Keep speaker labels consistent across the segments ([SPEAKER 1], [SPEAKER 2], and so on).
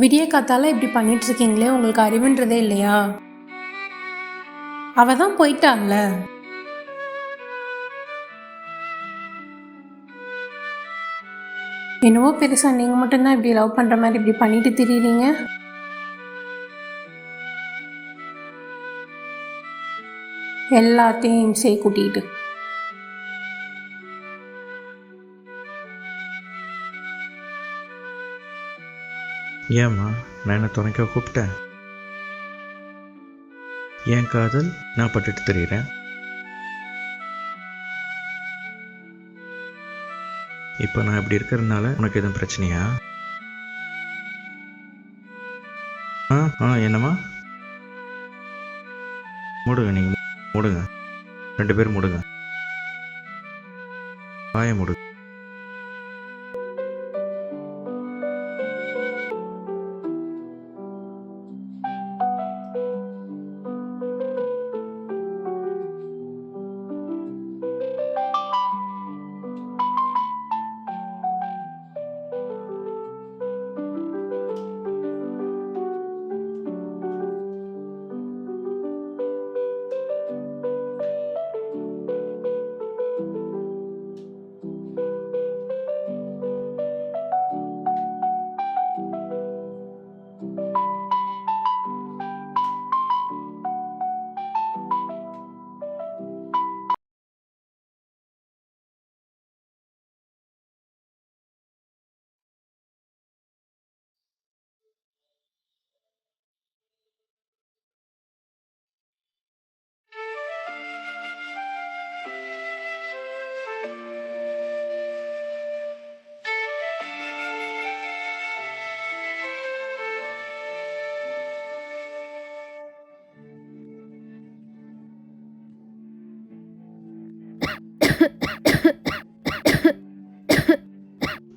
[SPEAKER 1] விடிய காத்தால இப்படி பண்ணிட்டு இருக்கீங்களே, உங்களுக்கு அறிவுன்றதே இல்லையா? அவ தான் போயிட்டான்ல. என்னவோ பெருசா நீங்க மட்டும்தான் இப்படி லவ் பண்ற மாதிரி இப்படி பண்ணிட்டு திரியுறீங்க. எல்லாத்தையும் இம்சையை கூட்டிகிட்டு.
[SPEAKER 2] ஏம்மா நான் என்ன துணைக்க கூப்பிட்டேன்? என் காதல் நான் பட்டுட்டு தெரியுறேன். இப்போ நான் இப்படி இருக்கிறதுனால உனக்கு எதுவும் பிரச்சனையா? என்னம்மா? மூடுங்க, நீங்கள் மூடுங்க, 2 பேரும் மூடுங்க, வாயை மூடுங்க.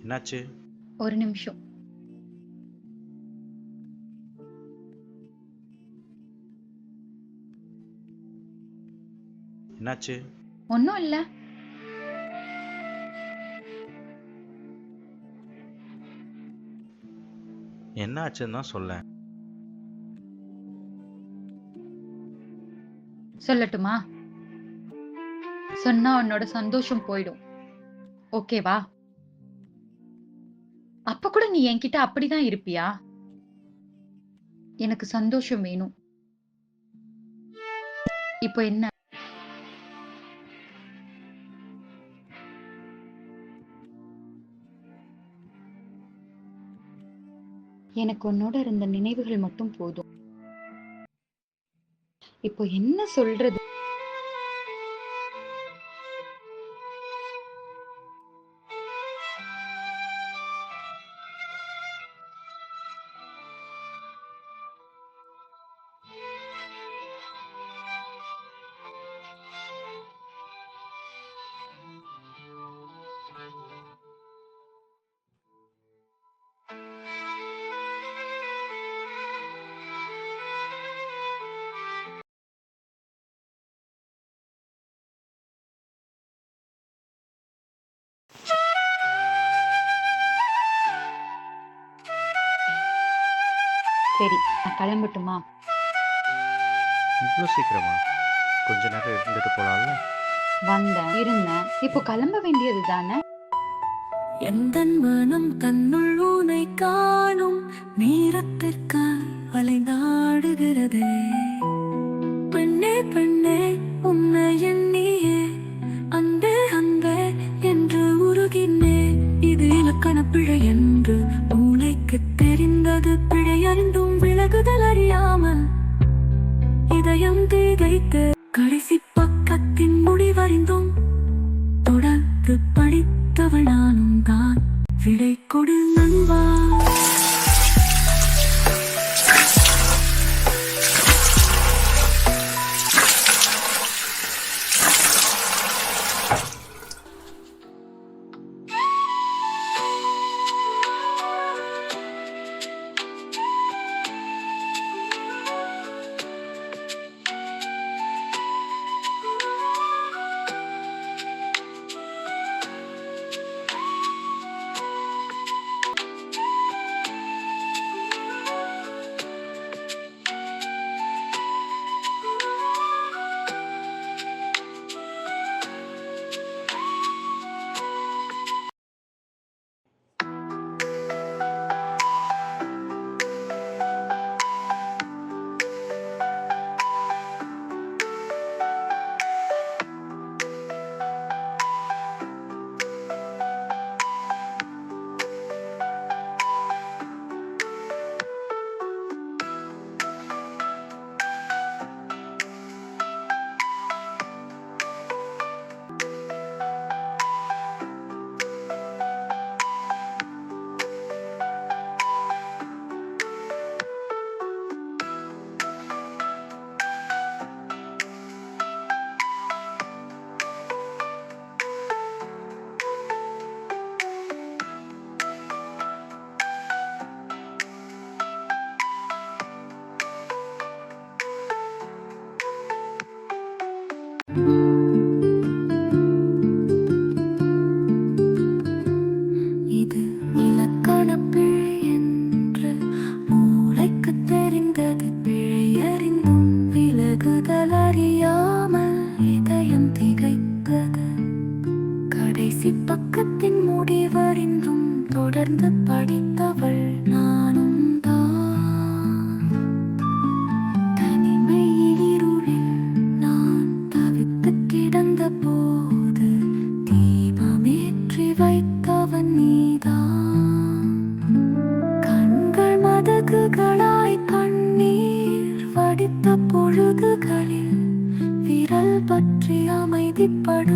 [SPEAKER 2] என்னாச்சு?
[SPEAKER 3] ஒரு நிமிஷம்.
[SPEAKER 2] என்னாச்சு?
[SPEAKER 3] ஒன்றும் இல்லை.
[SPEAKER 2] என்ன ஆச்சுன்னு தான் சொல்ல.
[SPEAKER 3] சொல்லட்டுமா? சொன்னா உன்னோட சந்தோஷம் போயிடும். ஓகேவா? அப்ப கூட நீ என்கிட்ட அப்படிதான் இருப்பியா? எனக்கு சந்தோஷம் வேணும். இப்போ என்ன? எனக்கு உன்னோட இருந்த நினைவுகள் மட்டும் போதும். இப்போ என்ன சொல்றது? சரி, நான் கிளம்பட்டுமா?
[SPEAKER 2] இவ்வளோ சீக்கிரமா? கொஞ்ச நேரம் இருந்துட்டு போலாம்ல?
[SPEAKER 3] வந்தேன், இருந்தேன். இப்போ கிளம்ப வேண்டியது தானே?
[SPEAKER 4] எந்தன் மனம் தன்னுள் உனை காணும் நேரத்திற்கு அலைநாடுகிறதே. பெண்ணே பெண்ணே உன்னை எண்ணியே அன்பே அன்பே என்று உருகினேன். இது இலக்கண பிழை என்று மூளைக்கு தெரிந்தது. பிழை அறிந்தும் விலகுதல் அறியாமல் இதயம் திகைத்து கடைசி பக்கத்தின் முடிவறிந்தும் தொடர்ந்து படித்தவள் நானும் தான். விடை கொடு நண்பா.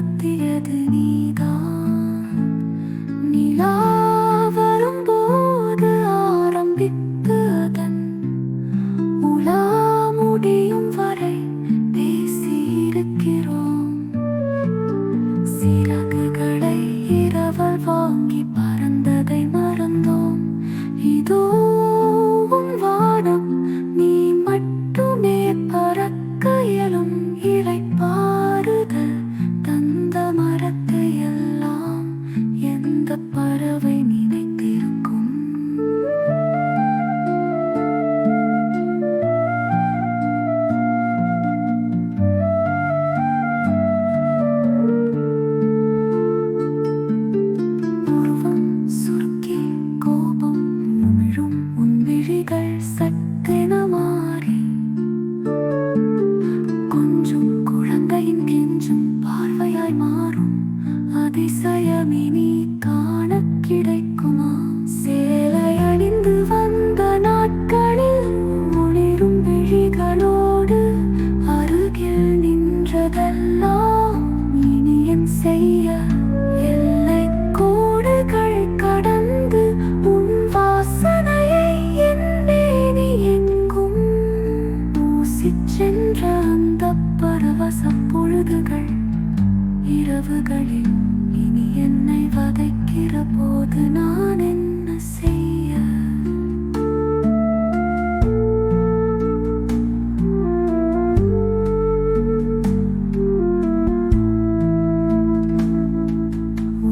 [SPEAKER 4] நடத்தியது நீதான். நிலா வரும்போது ஆரம்பித்து அதன் உலா முடியும் வரை பேசியிருக்கிறோம். சிறகுகளை இரவல் வாங்கி பறந்ததை மறந்தோம். இதோ உன் வானம், நீ மட்டுமே பறக்க இயலும். இளைப்பாறுதல் தந்த மரத்தை எல்லாம் எந்த பறவை நினைத்திருக்கும்? உருவம் சுருக்கி கோபம் உமிழும் உன் விழிகள் சட்டென மாறி கொஞ்சம் குழந்தையின் கெஞ்சும் பார்வையாய் மாறும். அதிசயமினி காண கிடைக்குமா? சேலை அணிந்து வந்த நாட்களில் ஒளிரும் விழிகளோடு அருகில் நின்றதெல்லாம் இனி என் செய்ய? எல்லை கோடுகள் கடந்து உன் வாசனையை என் மேனி எங்கும் பூசிச் சென்ற அந்த பரவச பொழுதுகள் இரவுகளில் இனி என்னை வதைக்கிற போது நான் என்ன செய்ய?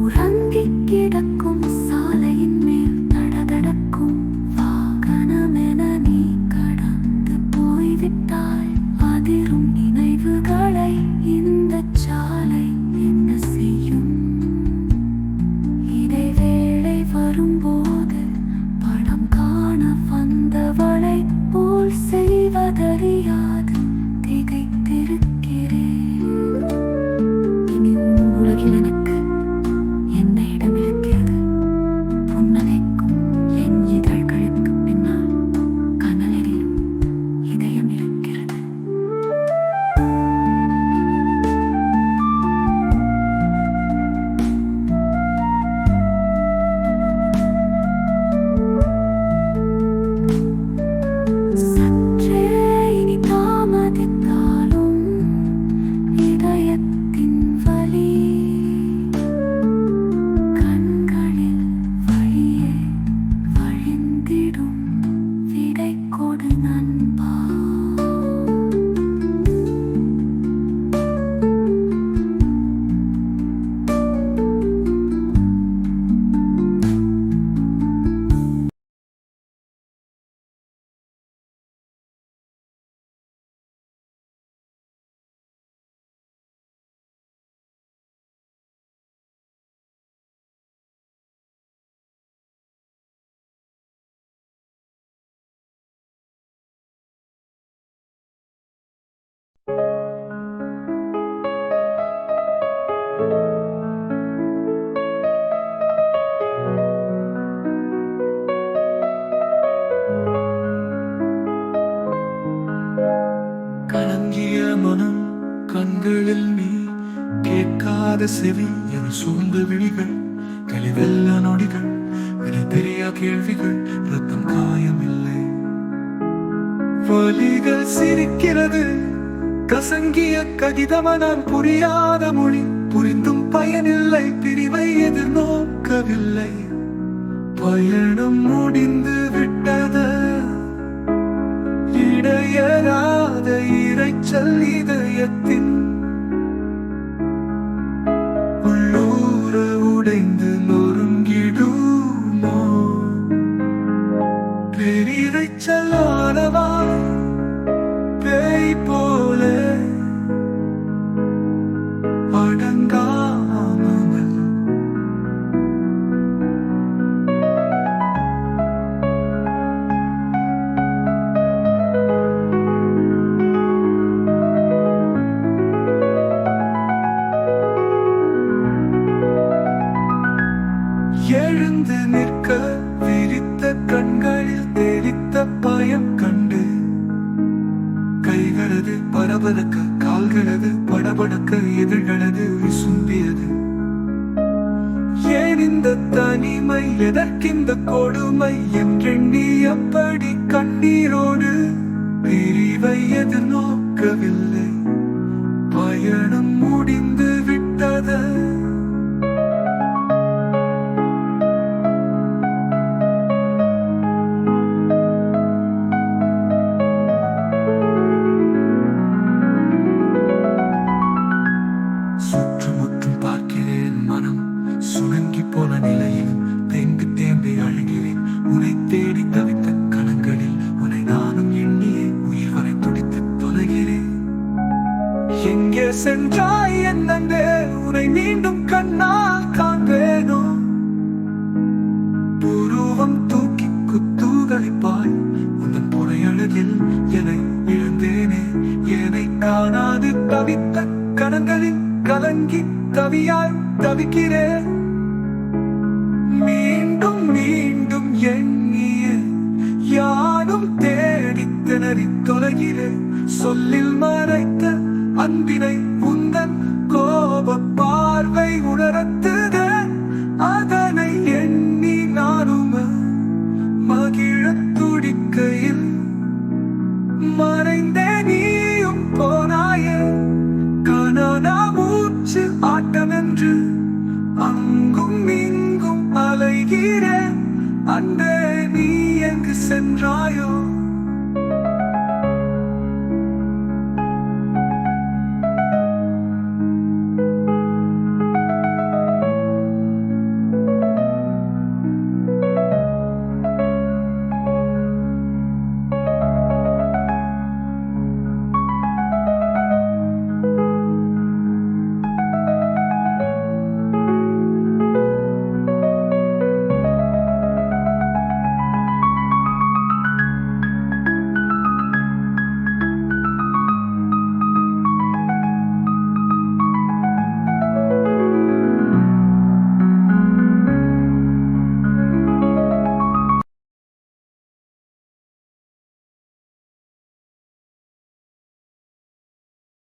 [SPEAKER 4] உறங்கிக் கிடக்கும் சாலையின் மேல் தடதடக்கும் வாகனமென நீ கடந்து போய்விட்டாய். அதிரும் நினைவுகளை இந்த சாலை என்ன செய்யும்? இடைவேளை வரும்போது படம் காண வந்தவளை போல் செய்வதறியாது திகைத்திருக்கிறேன். இனி உன் உலகில் எனக்கு என்ன இடம் இருக்கிறது? புன்னகைக்கும் என் இதழ்களுக்கு பின்னால் கனலில் இதயம் இருக்கிறது. சற்றே இனி தாமதித்தாலும் இதயத்தின் வலி கண்களில் வழியே வழிந்திடும். விடை கொடு நண்பா.
[SPEAKER 5] கலங்கிய மனம் கண்களில் நீ கேட்காத செவி என சூழ்ந்த விழிகள் கலிவெல்ல நொடிகள் என தெரிய கேள்விகள் ரத்தம் காயமில்லை. வலிகள் சிரிக்கிறது கசங்கிய கடிதமனால் புரியாத மொழி புரிந்தும் பயனில்லை. பிரிவை எதிர்நோக்கவில்லை. பயணம் முடிந்து விட்டது. இடையராத இரைச்சல் இதயத்தின் உள்ளூர உடைந்து நொறுங்கிடுமோ? பெரிரைச்சலானவா பேய் போல அடங்காமல் எழுந்து நிற்க விரித்த கண்களில் தெரித்த பயம் கண்டு கைகளது பரபரக்க கால்களது படபடக்க எதிர்களது விசும்பி தனிமை எதற்கிந்த கொடுமை என்றெண்ணி அப்படி கண்ணீரோடு பிரிவை எதிர்நோக்கவில்லை. பயணம் முடிந்து விட்டது. சுற்றுமுற்றும் பார்க்கிறேன், மனம் சுணங்கி போன நிலையில் தேங்கு தேம்பி அழுகிறேன். உன்னை தேடி தவித்த கணங்களில் உன்னை நானும் எண்ணியே உயிர் வரை துடித்து தொலைகிறேன். எங்கே சென்றாய் என்னே, உன்னை மீண்டும் கண்ணால் காண்பேனோ? புருவம் தூக்கி குத்தூகலிப்பாய் உந்தன் புனையழகில் என்னை இழந்தேனே. என்னை காணாது தவித்த கணங்களில் கலங்கி தவியாய் தவிக்கிறேன். மீண்டும் மீண்டும் எண்ணிய யாரும் தேடி திணறி தொலைகிறேன். சொல்லில் மறைத்த அன்பினை உந்தன் கோப பார்வை உணரத்துத. அதனை எண்ணி நானும் மகிழத் துடிக்கையில் மறைந்தே நீயும் போனாயே. கனனா மூச்சு ஆட்டமென்று அங்கும் இங்கும் அலைகிறேன். அன்பே நீ எங்கு சென்றாயோ?